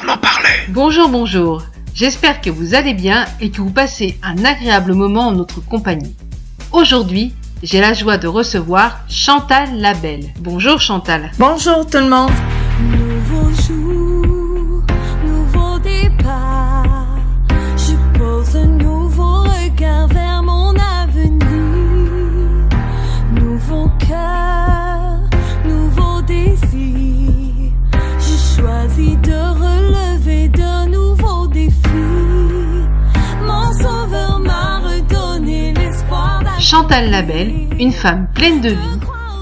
m'en parler. Bonjour, bonjour. J'espère que vous allez bien et que vous passez un agréable moment en notre compagnie. Aujourd'hui, j'ai la joie de recevoir Chantal Labelle. Bonjour Chantal. Bonjour tout le monde. Nouveau jour, nouveau départ. Je pose un nouveau regard vers mon avenir. Nouveau cœur, nouveau désir. Je choisis de relever de nouveaux défis. Mon sauveur m'a redonné l'espoir. Chantal Labelle, une femme pleine de vie,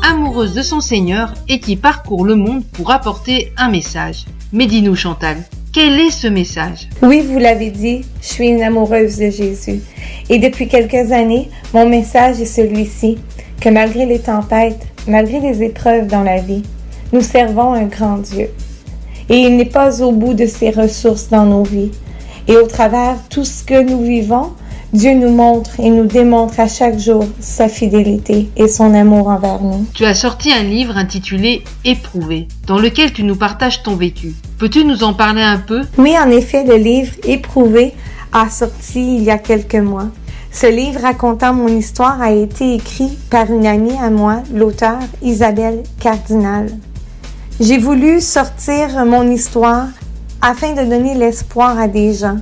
amoureuse de son Seigneur et qui parcourt le monde pour apporter un message. Mais dis-nous Chantal, quel est ce message? Oui, vous l'avez dit, je suis une amoureuse de Jésus. Et depuis quelques années, mon message est celui-ci, que malgré les tempêtes, malgré les épreuves dans la vie, nous servons un grand Dieu. Et il n'est pas au bout de ses ressources dans nos vies. Et au travers tout ce que nous vivons, Dieu nous montre et nous démontre à chaque jour sa fidélité et son amour envers nous. Tu as sorti un livre intitulé « Éprouvé » dans lequel tu nous partages ton vécu. Peux-tu nous en parler un peu? Oui, en effet, le livre « Éprouvé » a sorti il y a quelques mois. Ce livre racontant mon histoire a été écrit par une amie à moi, l'auteure Isabelle Cardinal. J'ai voulu sortir mon histoire afin de donner l'espoir à des gens.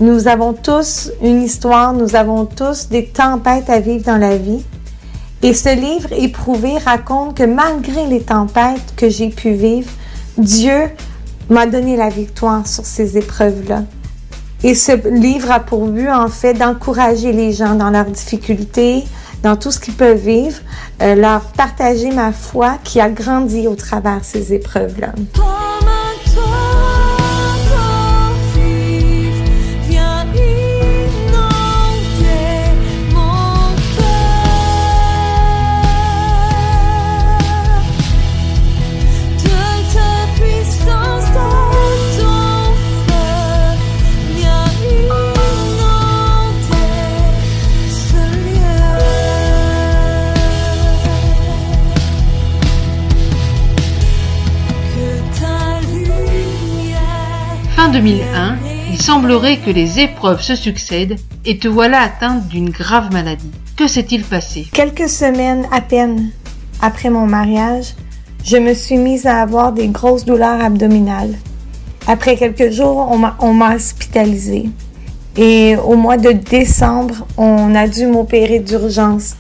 Nous avons tous une histoire, nous avons tous des tempêtes à vivre dans la vie. Et ce livre Éprouvé raconte que malgré les tempêtes que j'ai pu vivre, Dieu m'a donné la victoire sur ces épreuves-là. Et ce livre a pour but, en fait, d'encourager les gens dans leurs difficultés, dans tout ce qu'ils peuvent vivre, leur partager ma foi qui a grandi au travers de ces épreuves-là. Fin 2001, il semblerait que les épreuves se succèdent et te voilà atteinte d'une grave maladie. Que s'est-il passé? Quelques semaines à peine après mon mariage, je me suis mise à avoir des grosses douleurs abdominales. Après quelques jours, on m'a hospitalisée. Et au mois de décembre, on a dû m'opérer d'urgence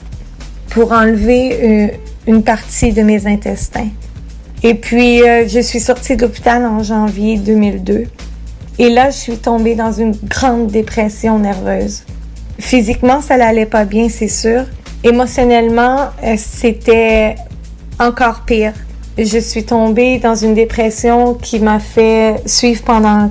pour enlever une partie de mes intestins. Et puis, je suis sortie de l'hôpital en janvier 2002. Et là, je suis tombée dans une grande dépression nerveuse. Physiquement, ça n'allait pas bien, c'est sûr. Émotionnellement, c'était encore pire. Je suis tombée dans une dépression qui m'a fait suivre pendant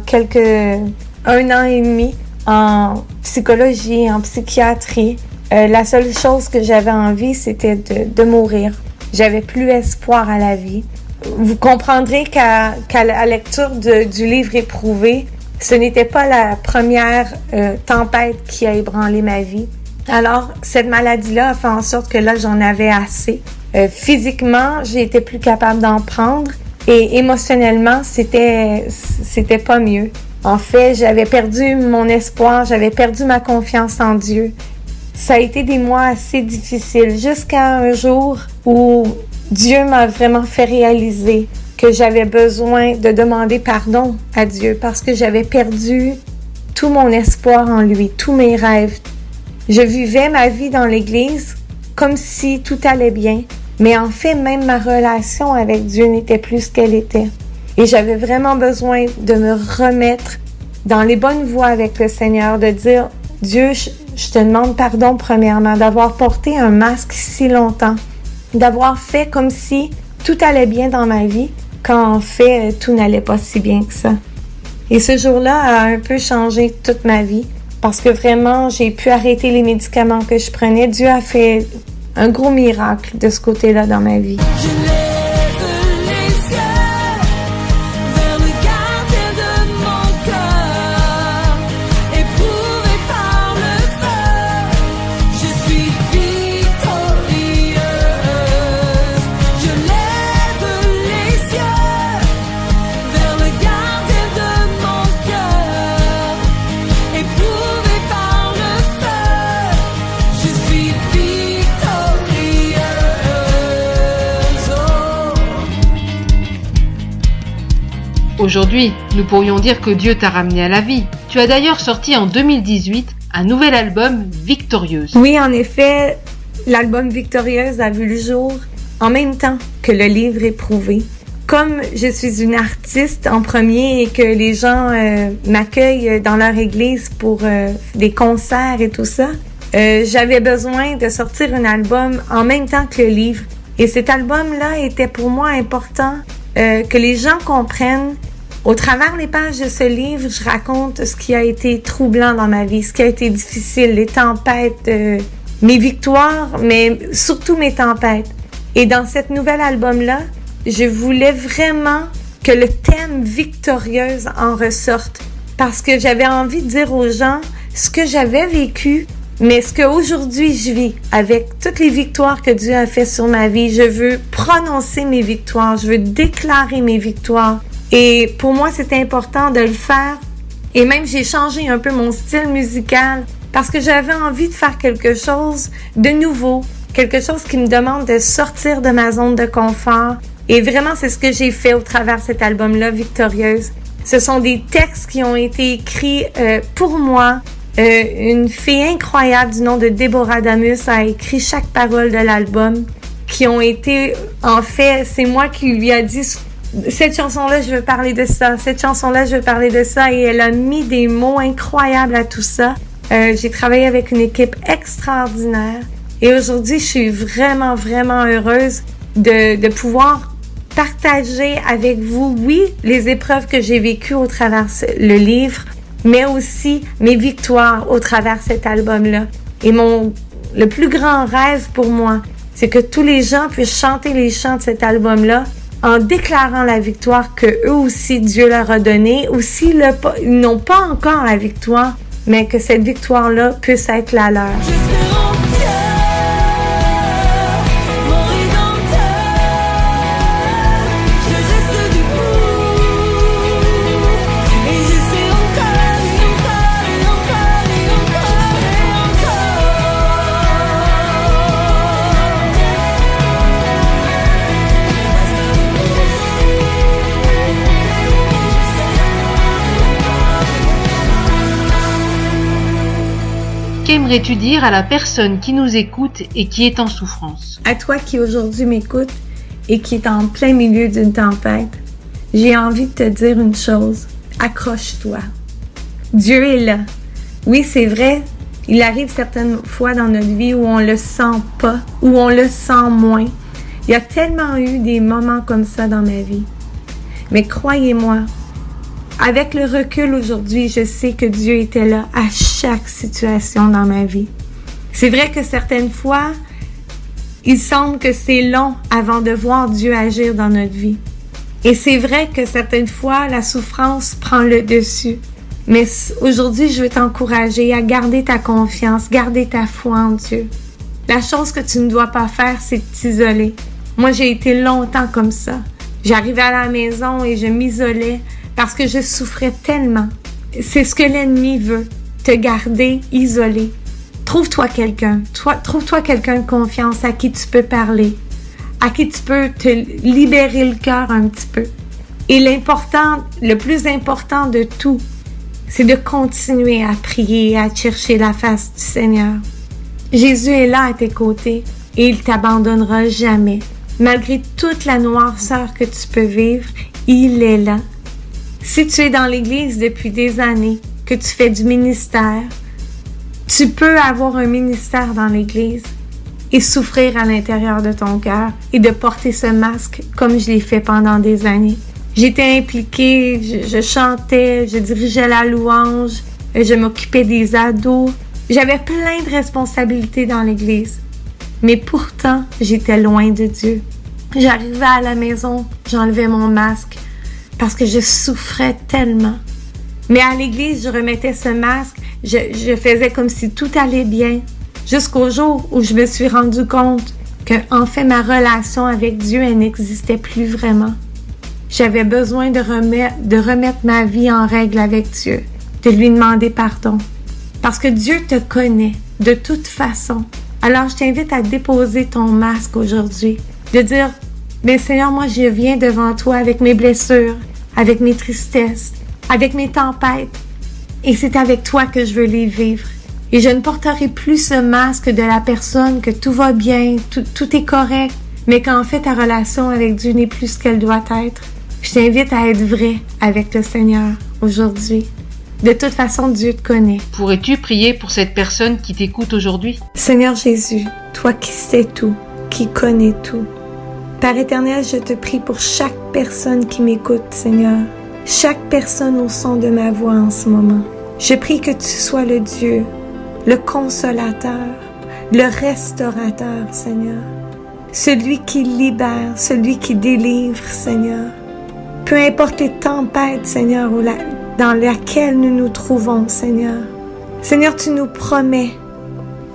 un an et demi en psychologie, en psychiatrie. La seule chose que j'avais envie, c'était de mourir. J'avais plus espoir à la vie. Vous comprendrez qu'à la lecture du livre Éprouvé, ce n'était pas la première tempête qui a ébranlé ma vie. Alors, cette maladie-là a fait en sorte que là, j'en avais assez. Physiquement, j'ai été plus capable d'en prendre et émotionnellement, c'était pas mieux. En fait, j'avais perdu mon espoir, j'avais perdu ma confiance en Dieu. Ça a été des mois assez difficiles jusqu'à un jour où Dieu m'a vraiment fait réaliser que j'avais besoin de demander pardon à Dieu parce que j'avais perdu tout mon espoir en lui, tous mes rêves. Je vivais ma vie dans l'Église comme si tout allait bien, mais en fait, même ma relation avec Dieu n'était plus ce qu'elle était. Et j'avais vraiment besoin de me remettre dans les bonnes voies avec le Seigneur, de dire, Dieu, je te demande pardon premièrement d'avoir porté un masque si longtemps, d'avoir fait comme si tout allait bien dans ma vie, quand en fait, tout n'allait pas si bien que ça. Et ce jour-là a un peu changé toute ma vie, parce que vraiment, j'ai pu arrêter les médicaments que je prenais. Dieu a fait un gros miracle de ce côté-là dans ma vie. Aujourd'hui, nous pourrions dire que Dieu t'a ramené à la vie. Tu as d'ailleurs sorti en 2018 un nouvel album, Victorieuse. Oui, en effet, l'album Victorieuse a vu le jour en même temps que le livre Éprouvé. Comme je suis une artiste en premier et que les gens m'accueillent dans leur église pour des concerts et tout ça, j'avais besoin de sortir un album en même temps que le livre. Et cet album-là était pour moi important que les gens comprennent. Au travers les pages de ce livre, je raconte ce qui a été troublant dans ma vie, ce qui a été difficile, les tempêtes, mes victoires, mais surtout mes tempêtes. Et dans cet nouvel album-là, je voulais vraiment que le thème victorieuse en ressorte parce que j'avais envie de dire aux gens ce que j'avais vécu, mais ce qu'aujourd'hui je vis avec toutes les victoires que Dieu a fait sur ma vie. Je veux prononcer mes victoires, je veux déclarer mes victoires. Et pour moi, c'est important de le faire. Et même, j'ai changé un peu mon style musical parce que j'avais envie de faire quelque chose de nouveau, quelque chose qui me demande de sortir de ma zone de confort. Et vraiment, c'est ce que j'ai fait au travers de cet album-là, Victorieuse. Ce sont des textes qui ont été écrits pour moi. Une fille incroyable du nom de Déborah Damus a écrit chaque parole de l'album, qui ont été, en fait, c'est moi qui lui a dit cette chanson-là, je veux parler de ça, cette chanson-là, je veux parler de ça, et elle a mis des mots incroyables à tout ça. J'ai travaillé avec une équipe extraordinaire, et aujourd'hui, je suis vraiment, vraiment heureuse de pouvoir partager avec vous, oui, les épreuves que j'ai vécues au travers le livre, mais aussi mes victoires au travers cet album-là. Et le plus grand rêve pour moi, c'est que tous les gens puissent chanter les chants de cet album-là en déclarant la victoire que eux aussi Dieu leur a donnée, ou s'ils n'ont pas encore la victoire, mais que cette victoire-là puisse être la leur. Qu'aimerais-tu dire à la personne qui nous écoute et qui est en souffrance? À toi qui aujourd'hui m'écoute et qui est en plein milieu d'une tempête, j'ai envie de te dire une chose. Accroche-toi. Dieu est là. Oui, c'est vrai, il arrive certaines fois dans notre vie où on le sent pas, où on le sent moins. Il y a tellement eu des moments comme ça dans ma vie. Mais croyez-moi, avec le recul aujourd'hui, je sais que Dieu était là à chaque situation dans ma vie. C'est vrai que certaines fois, il semble que c'est long avant de voir Dieu agir dans notre vie. Et c'est vrai que certaines fois, la souffrance prend le dessus. Mais aujourd'hui, je veux t'encourager à garder ta confiance, garder ta foi en Dieu. La chose que tu ne dois pas faire, c'est de t'isoler. Moi, j'ai été longtemps comme ça. J'arrivais à la maison et je m'isolais parce que je souffrais tellement. C'est ce que l'ennemi veut, te garder isolé. Trouve-toi quelqu'un, trouve-toi quelqu'un de confiance à qui tu peux parler, à qui tu peux te libérer le cœur un petit peu. Et le plus important de tout, c'est de continuer à prier et à chercher la face du Seigneur. Jésus est là à tes côtés et il t'abandonnera jamais. Malgré toute la noirceur que tu peux vivre, il est là. Si tu es dans l'Église depuis des années, que tu fais du ministère, tu peux avoir un ministère dans l'Église et souffrir à l'intérieur de ton cœur et de porter ce masque comme je l'ai fait pendant des années. J'étais impliquée, je chantais, je dirigeais la louange, je m'occupais des ados. J'avais plein de responsabilités dans l'Église. Mais pourtant, j'étais loin de Dieu. J'arrivais à la maison, j'enlevais mon masque parce que je souffrais tellement. Mais à l'église, je remettais ce masque, je faisais comme si tout allait bien, jusqu'au jour où je me suis rendu compte que, en fait, ma relation avec Dieu, elle n'existait plus vraiment. J'avais besoin de remettre ma vie en règle avec Dieu, de lui demander pardon. Parce que Dieu te connaît de toute façon. Alors, je t'invite à déposer ton masque aujourd'hui, de dire, mais Seigneur, moi, je viens devant toi avec mes blessures, avec mes tristesses, avec mes tempêtes. Et c'est avec toi que je veux les vivre. Et je ne porterai plus ce masque de la personne que tout va bien, tout est correct, mais qu'en fait ta relation avec Dieu n'est plus ce qu'elle doit être. Je t'invite à être vrai avec le Seigneur aujourd'hui. De toute façon, Dieu te connaît. Pourrais-tu prier pour cette personne qui t'écoute aujourd'hui? Seigneur Jésus, toi qui sais tout, qui connais tout. Père éternel, je te prie pour chaque personne qui m'écoute, Seigneur. Chaque personne au son de ma voix en ce moment. Je prie que tu sois le Dieu, le consolateur, le restaurateur, Seigneur. Celui qui libère, celui qui délivre, Seigneur. Peu importe les tempêtes, Seigneur, dans laquelle nous nous trouvons, Seigneur. Seigneur, tu nous promets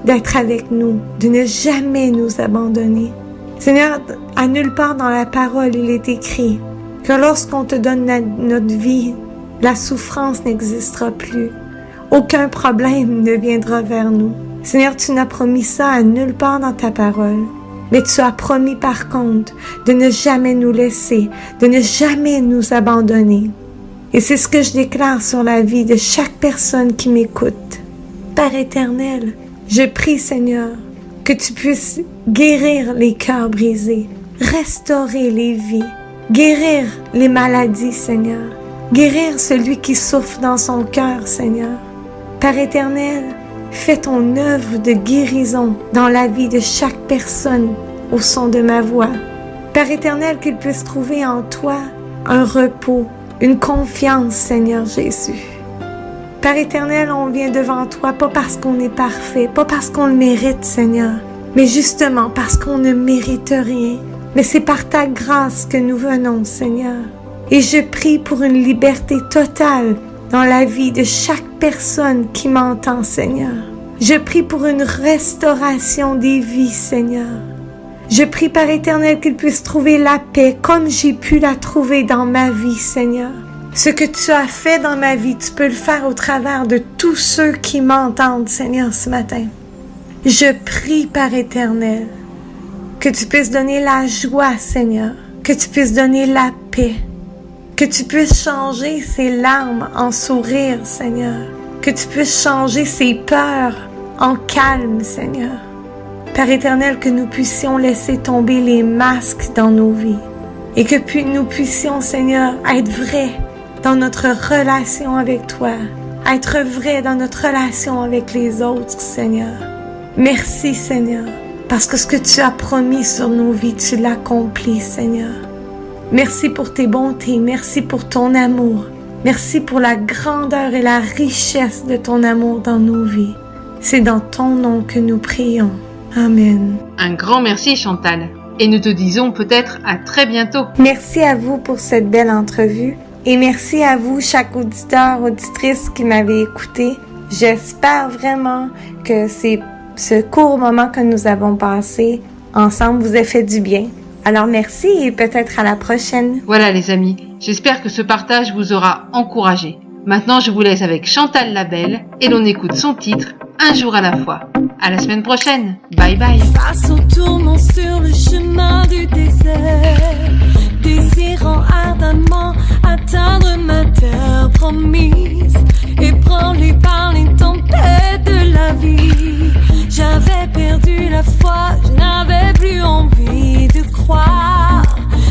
d'être avec nous, de ne jamais nous abandonner. Seigneur, à nulle part dans la parole, il est écrit que lorsqu'on te donne notre vie, la souffrance n'existera plus. Aucun problème ne viendra vers nous. Seigneur, tu n'as promis ça à nulle part dans ta parole. Mais tu as promis par contre de ne jamais nous laisser, de ne jamais nous abandonner. Et c'est ce que je déclare sur la vie de chaque personne qui m'écoute. Père éternel, je prie, Seigneur, que tu puisses guérir les cœurs brisés, restaurer les vies, guérir les maladies, Seigneur, guérir celui qui souffre dans son cœur, Seigneur. Père éternel, fais ton œuvre de guérison dans la vie de chaque personne au son de ma voix. Père éternel, qu'il puisse trouver en toi un repos, une confiance, Seigneur Jésus. Père éternel, on vient devant toi, pas parce qu'on est parfait, pas parce qu'on le mérite, Seigneur, mais justement parce qu'on ne mérite rien. Mais c'est par ta grâce que nous venons, Seigneur. Et je prie pour une liberté totale dans la vie de chaque personne qui m'entend, Seigneur. Je prie pour une restauration des vies, Seigneur. Je prie, Père éternel, qu'il puisse trouver la paix comme j'ai pu la trouver dans ma vie, Seigneur. Ce que tu as fait dans ma vie, tu peux le faire au travers de tous ceux qui m'entendent, Seigneur, ce matin. Je prie, Père éternel, que tu puisses donner la joie, Seigneur, que tu puisses donner la paix, que tu puisses changer ces larmes en sourires, Seigneur, que tu puisses changer ces peurs en calme, Seigneur. Père éternel, que nous puissions laisser tomber les masques dans nos vies et que nous puissions, Seigneur, être vrais dans notre relation avec toi, être vrais dans notre relation avec les autres, Seigneur. Merci, Seigneur, parce que ce que tu as promis sur nos vies, tu l'accomplis, Seigneur. Merci pour tes bontés, merci pour ton amour, merci pour la grandeur et la richesse de ton amour dans nos vies. C'est dans ton nom que nous prions. Amen. Un grand merci, Chantal. Et nous te disons peut-être à très bientôt. Merci à vous pour cette belle entrevue. Et merci à vous, chaque auditeur, auditrice qui m'avait écouté. J'espère vraiment que ce court moment que nous avons passé ensemble vous a fait du bien. Alors merci et peut-être à la prochaine. Voilà les amis, j'espère que ce partage vous aura encouragé. Maintenant je vous laisse avec Chantal Labelle et l'on écoute son titre Un jour à la fois. À la semaine prochaine, bye bye. Face au tourment sur le chemin du désert, désirant ardemment atteindre ma terre promise, ébranlé par les tempêtes de la vie. J'avais perdu la foi, je n'avais plus envie de croire,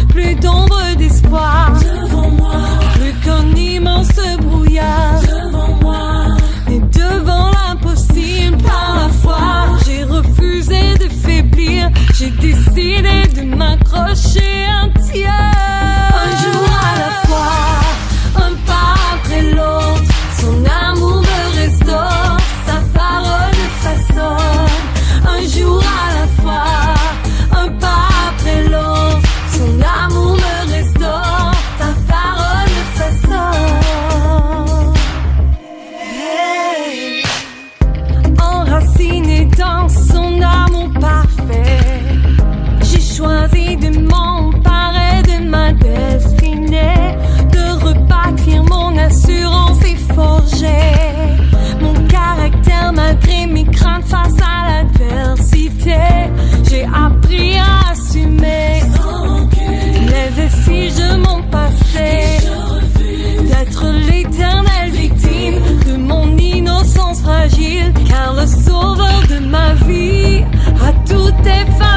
plus d'ombre d'espoir devant moi, plus qu'un immense brouillard devant moi, et devant l'impossible par la foi, j'ai refusé de faiblir, j'ai décidé de m'accrocher entière. Un jour à la fois, un pas après l'autre, être l'éternelle victime de mon innocence fragile, car le sauveur de ma vie a tout effacé.